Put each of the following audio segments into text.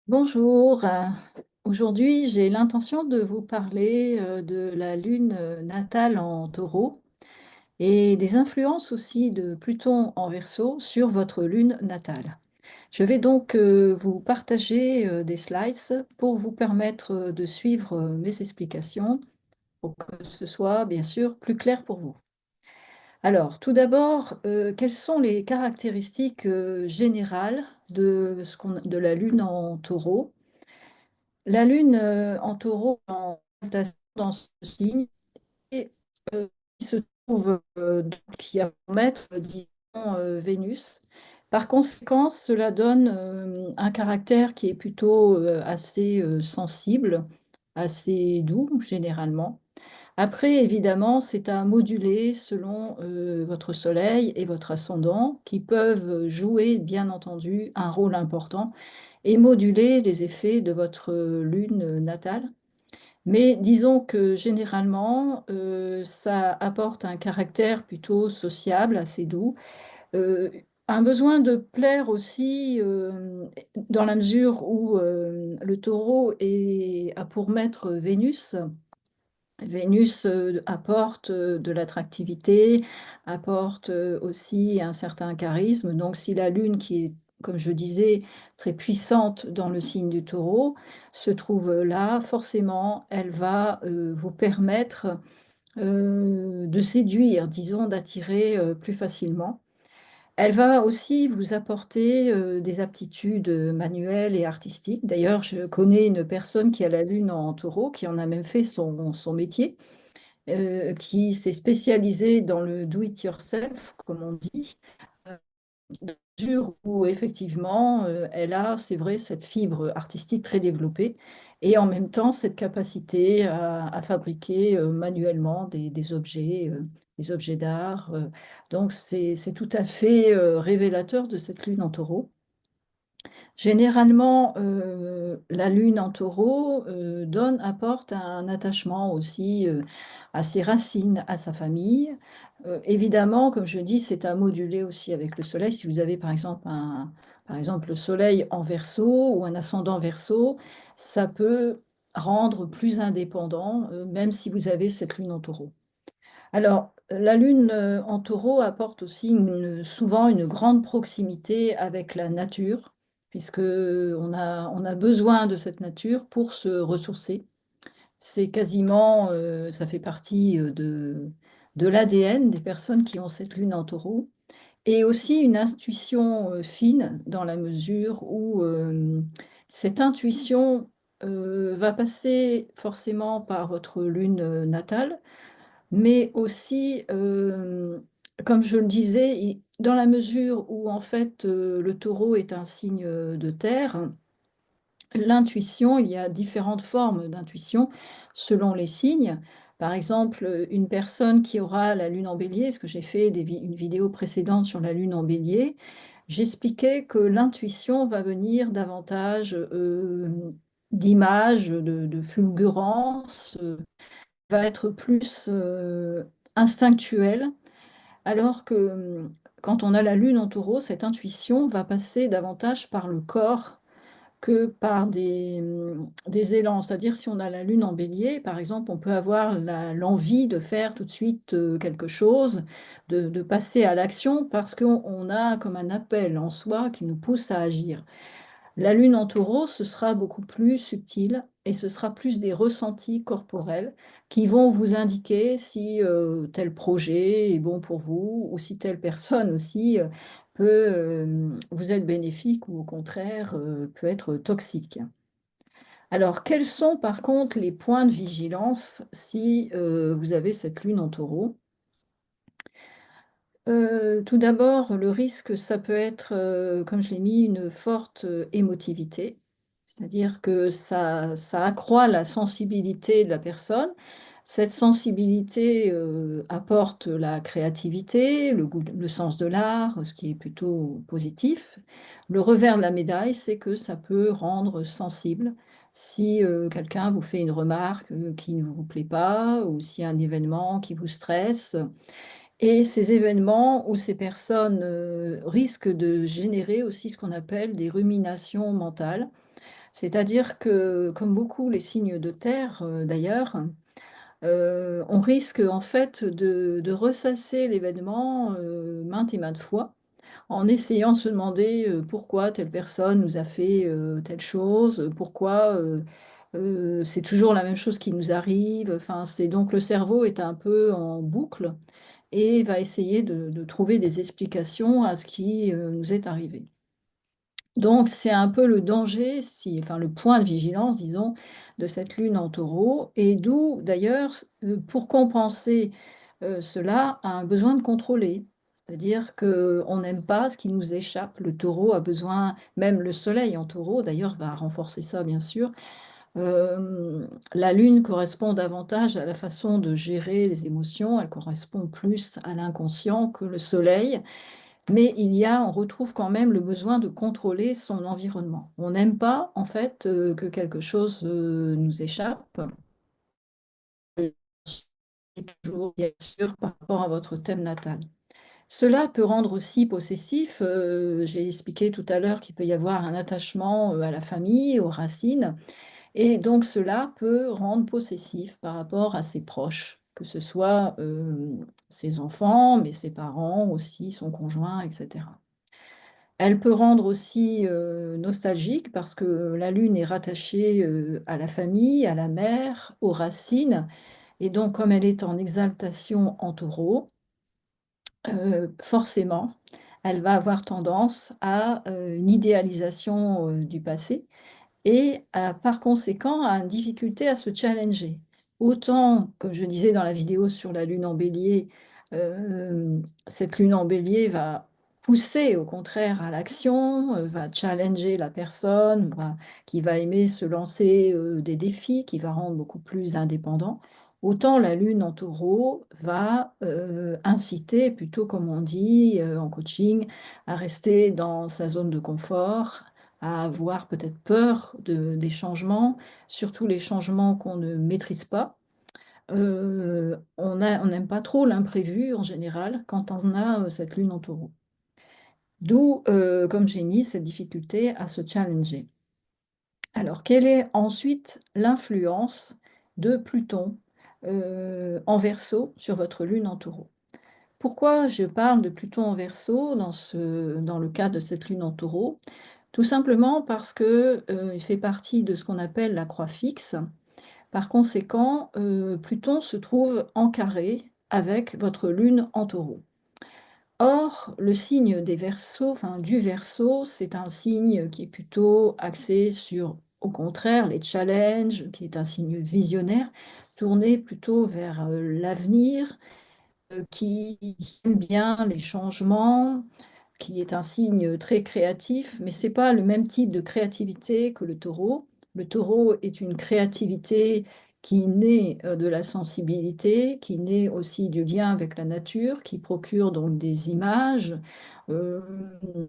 Bonjour, aujourd'hui j'ai l'intention de vous parler de la lune natale en taureau et des influences aussi de Pluton en Verseau sur votre lune natale. Je vais donc vous partager des slides pour vous permettre de suivre mes explications pour que ce soit bien sûr plus clair pour vous. Alors, tout d'abord, quelles sont les caractéristiques générales de la lune en taureau? La lune en taureau en rotation dans ce signe et qui se trouve qui a pour maître, disons, Vénus. Par conséquent, cela donne un caractère qui est plutôt assez sensible, assez doux généralement. Après, évidemment, c'est à moduler selon votre soleil et votre ascendant qui peuvent jouer, bien entendu, un rôle important et moduler les effets de votre lune natale. Mais disons que généralement, ça apporte un caractère plutôt sociable, assez doux, heu, un besoin de plaire aussi, dans la mesure où, le Taureau a pour maître Vénus. Vénus, apporte, de l'attractivité, apporte, aussi un certain charisme. Donc si la Lune qui est, comme je disais, très puissante dans le signe du Taureau, se trouve, là, forcément, elle va, vous permettre, de séduire, disons, d'attirer, plus facilement. Elle va aussi vous apporter, des aptitudes, manuelles et artistiques. D'ailleurs, je connais une personne qui a la Lune en Taureau, qui en a même fait son métier, qui s'est spécialisée dans le do it yourself, comme on dit, dans la mesure où effectivement, elle a, c'est vrai, cette fibre artistique très développée et en même temps cette capacité à fabriquer, manuellement des objets d'art, donc c'est tout à fait, révélateur de cette lune en Taureau. Généralement, la lune en taureau apporte un attachement aussi à ses racines, à sa famille. Évidemment, comme je dis, c'est à moduler aussi avec le soleil. Si vous avez par exemple le soleil en verso ou un ascendant verso, ça peut rendre plus indépendant, même si vous avez cette lune en taureau. Alors, la lune en taureau apporte aussi souvent une grande proximité avec la nature, puisque on a besoin de cette nature pour se ressourcer. C'est quasiment, ça fait partie de l'ADN des personnes qui ont cette lune en taureau. Et aussi une intuition fine, dans la mesure où cette intuition va passer forcément par votre lune natale, mais aussi, comme je le disais, dans la mesure où en fait, le taureau est un signe, de terre, l'intuition, il y a différentes formes d'intuition selon les signes. Par exemple, une personne qui aura la lune en bélier, parce que j'ai fait une vidéo précédente sur la lune en bélier, j'expliquais que l'intuition va venir davantage, d'images, de fulgurances, va être plus, instinctuelle, alors que, quand on a la lune en taureau, cette intuition va passer davantage par le corps que par des élans. C'est-à-dire si on a la lune en bélier, par exemple, on peut avoir l'envie de faire tout de suite, quelque chose, de passer à l'action parce qu'on a comme un appel en soi qui nous pousse à agir. La lune en taureau, ce sera beaucoup plus subtil et ce sera plus des ressentis corporels qui vont vous indiquer si tel projet est bon pour vous ou si telle personne aussi peut vous être bénéfique ou au contraire peut être toxique. Alors, quels sont par contre les points de vigilance si vous avez cette lune en taureau? Tout d'abord, le risque, ça peut être, comme je l'ai mis, une forte, émotivité. C'est-à-dire que ça accroît la sensibilité de la personne. Cette sensibilité, apporte la créativité, le sens de l'art, ce qui est plutôt positif. Le revers de la médaille, c'est que ça peut rendre sensible si, quelqu'un vous fait une remarque, qui ne vous plaît pas ou s'il y a un événement qui vous stresse. Et ces événements ou ces personnes, risquent de générer aussi ce qu'on appelle des ruminations mentales. C'est-à-dire que, comme beaucoup les signes de terre d'ailleurs, on risque en fait de ressasser l'événement maintes et maintes fois, en essayant de se demander pourquoi telle personne nous a fait telle chose, pourquoi c'est toujours la même chose qui nous arrive. Enfin, c'est donc le cerveau est un peu en boucle et va essayer de trouver des explications à ce qui nous est arrivé. Donc c'est un peu le danger, si enfin le point de vigilance, disons, de cette lune en Taureau et d'où d'ailleurs pour compenser cela, un besoin de contrôler. C'est-à-dire qu'on n'aime pas ce qui nous échappe. Le Taureau a besoin, même le Soleil en Taureau d'ailleurs va renforcer ça bien sûr. La lune correspond davantage à la façon de gérer les émotions, elle correspond plus à l'inconscient que le Soleil. Mais on retrouve quand même le besoin de contrôler son environnement. On n'aime pas en fait, que quelque chose, nous échappe et toujours bien sûr par rapport à votre thème natal. Cela peut rendre aussi possessif, j'ai expliqué tout à l'heure qu'il peut y avoir un attachement, à la famille, aux racines et donc cela peut rendre possessif par rapport à ses proches, que ce soit, ses enfants, mais ses parents aussi, son conjoint et cetera. Elle peut rendre aussi, nostalgique parce que la lune est rattachée, à la famille, à la mère, aux racines et donc comme elle est en exaltation en Taureau, forcément, elle va avoir tendance à, une idéalisation, du passé et par conséquent a une difficulté à se challenger. Autant, comme je disais dans la vidéo sur la lune en Bélier, cette lune en Bélier va pousser au contraire à l'action, va challenger la personne, qui va aimer se lancer, des défis, qui va rendre beaucoup plus indépendant. Autant la lune en Taureau va, inciter plutôt comme on dit, en coaching, à rester dans sa zone de confort, à avoir peut-être peur des changements, surtout les changements qu'on ne maîtrise pas. On n'aime pas trop l'imprévu en général quand on a, cette lune en Taureau. D'où, comme j'ai mis, cette difficulté à se challenger. Alors quelle est ensuite l'influence de Pluton, en Verseau sur votre lune en Taureau? Pourquoi je parle de Pluton en Verseau dans le cas de cette lune en Taureau? Tout simplement parce que, il fait partie de ce qu'on appelle la croix fixe. Par conséquent, Pluton se trouve en carré avec votre lune en Taureau. Or, le signe des Verseaux, enfin du Verseau, c'est un signe qui est plutôt axé sur, au contraire, les challenges, qui est un signe visionnaire, tourné plutôt vers, l'avenir, qui aime bien les changements, qui est un signe très créatif, mais c'est pas le même type de créativité que le Taureau. Le Taureau est une créativité qui naît, de la sensibilité, qui naît aussi du lien avec la nature, qui procure donc des images, hem,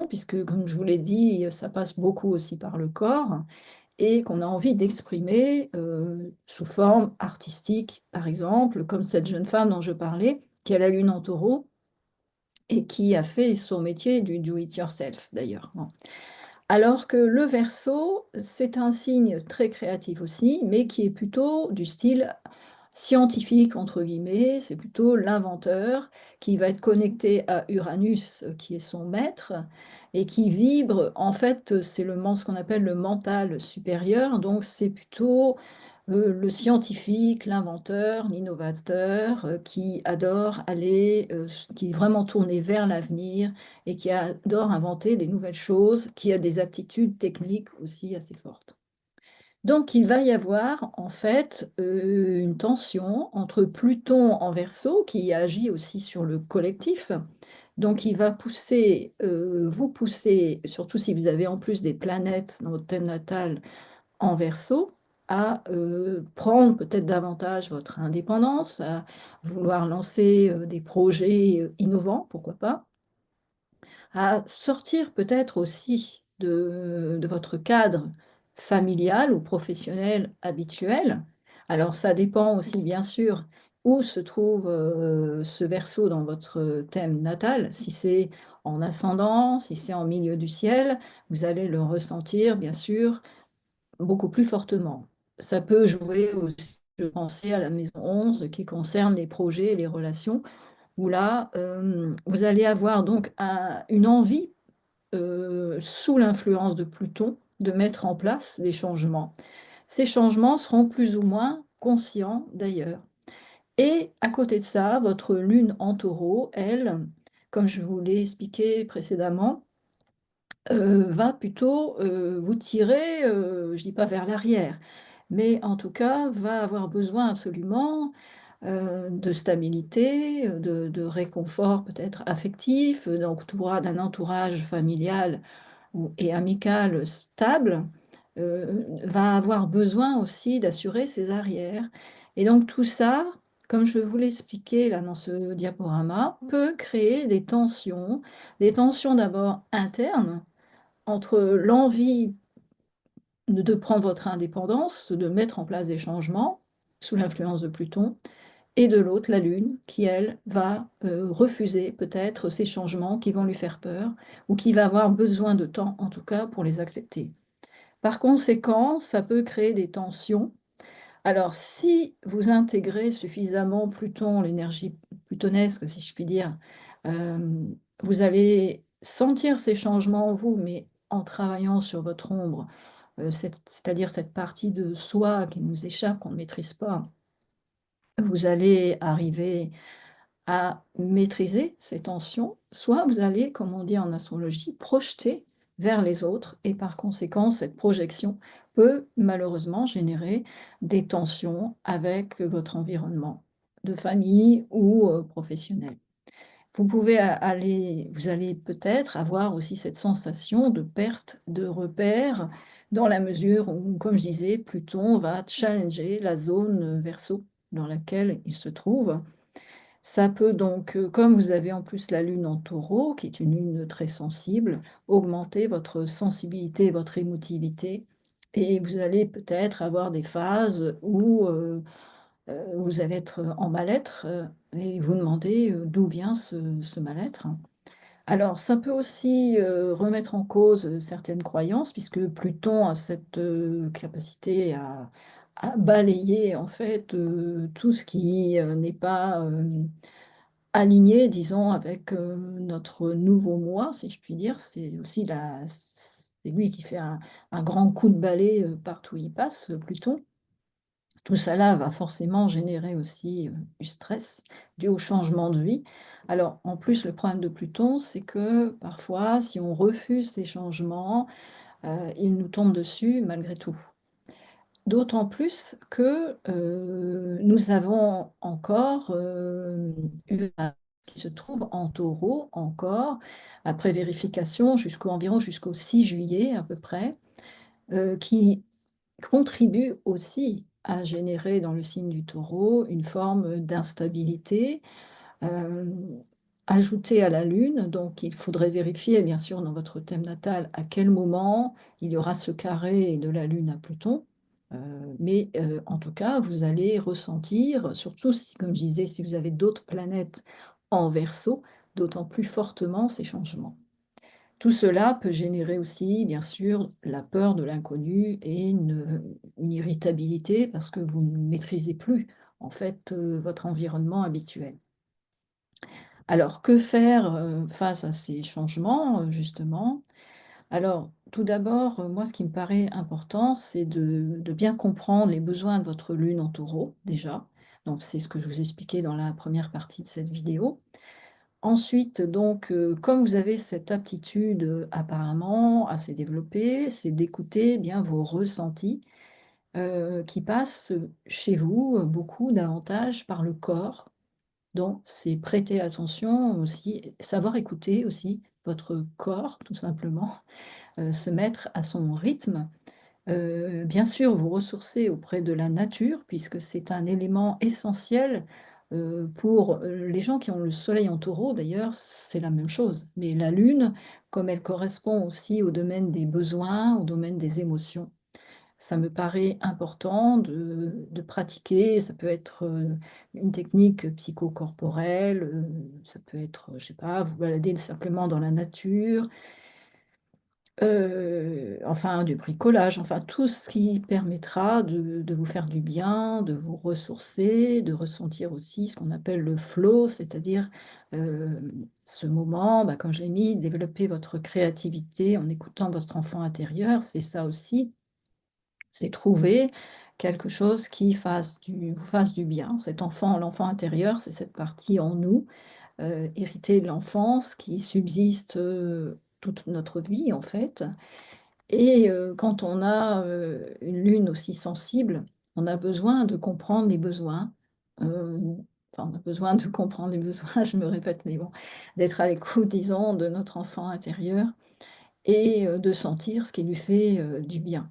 puisque comme je vous l'ai dit, ça passe beaucoup aussi par le corps et qu'on a envie d'exprimer, sous forme artistique, par exemple, comme cette jeune femme dont je parlais, qui a la lune en Taureau et qui a fait son métier du do it yourself d'ailleurs, bon. Alors que le Verseau, c'est un signe très créatif aussi, mais qui est plutôt du style «scientifique» entre guillemets, c'est plutôt l'inventeur qui va être connecté à Uranus, qui est son maître et qui vibre en fait, c'est ce qu'on appelle le mental supérieur, donc c'est plutôt le scientifique, l'inventeur, l'innovateur, qui adore aller, qui est vraiment tourné vers l'avenir et qui adore inventer des nouvelles choses, qui a des aptitudes techniques aussi assez fortes. Donc il va y avoir en fait, une tension entre Pluton en Verseau qui agit aussi sur le collectif. Donc il va pousser, vous pousser, surtout si vous avez en plus des planètes dans votre thème natal en Verseau, à, prendre peut-être davantage votre indépendance, à vouloir lancer, des projets, innovants, pourquoi pas, à sortir peut-être aussi de votre cadre familial ou professionnel habituel. Alors ça dépend aussi bien sûr où se trouve, ce Verseau dans votre thème natal. Si c'est en ascendant, si c'est en milieu du ciel, vous allez le ressentir, bien sûr, beaucoup plus fortement. Ça peut jouer aussi, je pensais à la maison 11 qui concerne les projets et les relations, où là, vous allez avoir donc une envie, sous l'influence de Pluton, de mettre en place des changements. Ces changements seront plus ou moins conscients d'ailleurs. Et à côté de ça, votre lune en taureau, elle, comme je vous l'ai expliqué précédemment, va plutôt, vous tirer, je dis pas vers l'arrière, mais en tout cas va avoir besoin absolument, de stabilité, de réconfort peut-être affectif, d'un entourage familial ou et amical stable, va avoir besoin aussi d'assurer ses arrières et donc tout ça, comme je vous l'ai expliqué là dans ce diaporama, peut créer des tensions d'abord internes entre l'envie de prendre votre indépendance, de mettre en place des changements sous l'influence de Pluton, et de l'autre, la Lune, qui, elle, va refuser peut-être ces changements qui vont lui faire peur, ou qui va avoir besoin de temps, en tout cas, pour les accepter. Par conséquent, ça peut créer des tensions. Alors, si vous intégrez suffisamment Pluton, l'énergie plutonesque, si je puis dire, vous allez sentir ces changements en vous, mais en travaillant sur votre ombre, c'est-à-dire cette partie de soi qui nous échappe, qu'on ne maîtrise pas, vous allez arriver à maîtriser ces tensions, soit vous allez, comme on dit en astrologie, projeter vers les autres et par conséquent, cette projection peut malheureusement générer des tensions avec votre environnement de famille ou professionnel. Vous allez peut-être avoir aussi cette sensation de perte de repères dans la mesure où, comme je disais, Pluton va challenger la zone Verseau dans laquelle il se trouve. Ça peut donc, comme vous avez en plus la lune en taureau, qui est une lune très sensible, augmenter votre sensibilité, votre émotivité et vous allez peut-être avoir des phases où, vous allez être en mal-être, et vous demander, d'où vient ce mal-être. Alors ça peut aussi, remettre en cause, certaines croyances puisque Pluton a cette, capacité à balayer en fait, tout ce qui, n'est pas, aligné disons avec, notre nouveau moi, si je puis dire. C'est lui qui fait un grand coup de balai, partout où il passe, Pluton. Tout ça là va forcément générer aussi, du stress dû au changement de vie. Alors en plus, le problème de Pluton, c'est que parfois, si on refuse ces changements, ils nous tombent dessus malgré tout. D'autant plus que, nous avons encore, Uranus qui se trouve en Taureau encore, après vérification jusqu'au 6 juillet à peu près, qui contribue aussi à générer dans le signe du Taureau une forme d'instabilité, hem, ajoutée à la Lune. Donc il faudrait vérifier bien sûr dans votre thème natal à quel moment il y aura ce carré de la Lune à Pluton. En tout cas, vous allez ressentir, surtout si comme je disais, si vous avez d'autres planètes en Verseau, d'autant plus fortement ces changements. Tout cela peut générer aussi, bien sûr, la peur de l'inconnu et une irritabilité parce que vous ne maîtrisez plus, en fait, votre environnement habituel. Alors, que faire, face à ces changements, justement? Alors, tout d'abord, moi, ce qui me paraît important, c'est de bien comprendre les besoins de votre lune en Taureau, déjà. Donc c'est ce que je vous expliquais dans la première partie de cette vidéo. Ensuite, donc, comme vous avez cette aptitude, apparemment assez développée, c'est d'écouter bien vos ressentis, qui passent, chez vous, beaucoup davantage par le corps. Donc c'est prêter attention aussi, savoir écouter aussi votre corps tout simplement, se mettre à son rythme. Bien sûr, vous ressourcer auprès de la nature puisque c'est un élément essentiel, pour, les gens qui ont le soleil en taureau d'ailleurs, c'est la même chose. Mais la lune, comme elle correspond aussi au domaine des besoins, au domaine des émotions, ça me paraît important de pratiquer. Ça peut être, une technique psychocorporelle, ça peut être, je sais pas, vous balader simplement dans la nature, enfin du bricolage, enfin tout ce qui permettra de vous faire du bien, de vous ressourcer, de ressentir aussi ce qu'on appelle le flow, c'est-à-dire, ce moment, bah, comme je l'ai mis, développer votre créativité en écoutant votre enfant intérieur, c'est ça aussi. C'est trouver quelque chose qui vous fasse du bien. Cet enfant, l'enfant intérieur, c'est cette partie en nous, héritée de l'enfance qui subsiste, toute notre vie en fait. Et quand on a, une lune aussi sensible, on a besoin de comprendre les besoins, heu, enfin on a besoin de comprendre les besoins, je me répète, mais bon, d'être à l'écoute disons de notre enfant intérieur et de sentir ce qui lui fait, du bien.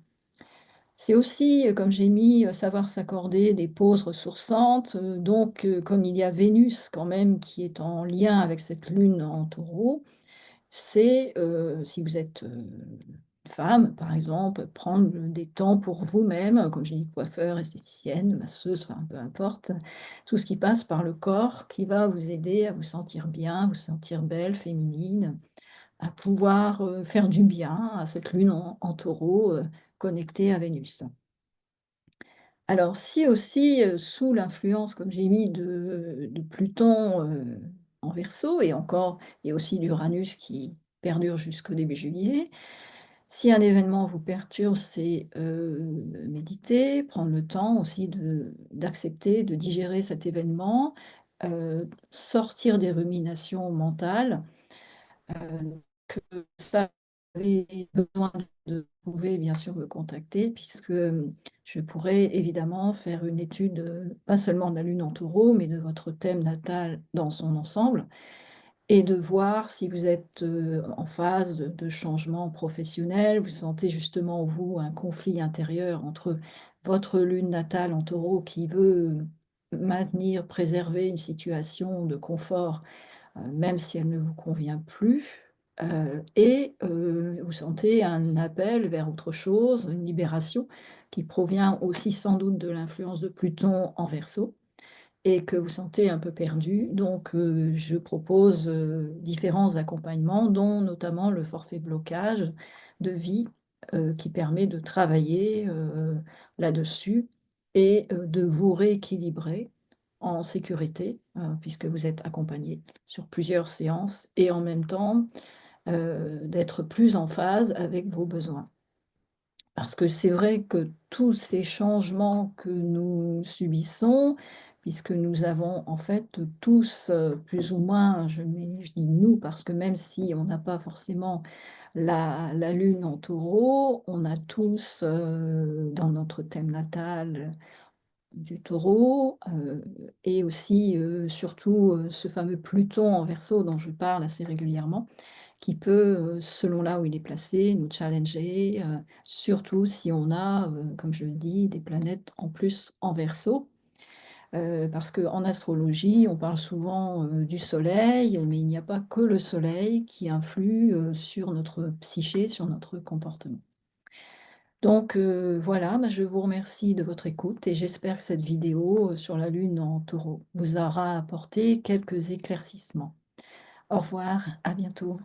C'est aussi, comme j'ai mis, savoir s'accorder des pauses ressourçantes, donc comme il y a Vénus quand même qui est en lien avec cette lune en Taureau, c'est, si vous êtes, femme par exemple, prendre, des temps pour vous-même, comme j'ai dit coiffeur, esthéticienne, masseuse, enfin peu importe, tout ce qui passe par le corps qui va vous aider à vous sentir bien, à vous sentir belle, féminine, à pouvoir, faire du bien à cette lune en Taureau, connectée à Vénus. Alors si aussi, sous l'influence, comme j'ai mis, de Pluton, en Verseau et encore il y a aussi l'Uranus qui perdure jusqu'au début juillet. Si un événement vous perturbe, c'est, méditer, prendre le temps aussi d'accepter, de digérer cet événement, sortir des ruminations mentales. Que ça avez besoin de vous pouvez bien sûr me contacter puisque, je pourrais évidemment faire une étude, pas seulement de la lune en Taureau, mais de votre thème natal dans son ensemble et de voir si vous êtes, en phase de changement professionnel. Vous sentez justement, vous, un conflit intérieur entre votre lune natale en Taureau qui veut maintenir, préserver une situation de confort même si elle ne vous convient plus, et vous sentez un appel vers autre chose, une libération qui provient aussi sans doute de l'influence de Pluton en Verseau et que vous sentez un peu perdu. Donc je propose, différents accompagnements, dont notamment le forfait blocage de vie, qui permet de travailler, là-dessus et de vous rééquilibrer en sécurité, puisque vous êtes accompagné sur plusieurs séances et en même temps, d'être plus en phase avec vos besoins. Parce que c'est vrai que tous ces changements que nous subissons, puisque nous avons en fait tous, plus ou moins, je dis «nous» parce que même si on n'a pas forcément la lune en Taureau, on a tous, dans notre thème natal, du Taureau, et aussi, surtout, ce fameux Pluton en Verseau dont je parle assez régulièrement qui peut, selon là où il est placé, nous challenger, surtout si on a, comme je le dis, des planètes en plus en Verseau. Parce qu'en astrologie, on parle souvent, du soleil, mais il n'y a pas que le soleil qui influe, sur notre psyché, sur notre comportement. Donc voilà, bah, je vous remercie de votre écoute et j'espère que cette vidéo, sur la lune en Taureau vous aura apporté quelques éclaircissements. Au revoir, à bientôt.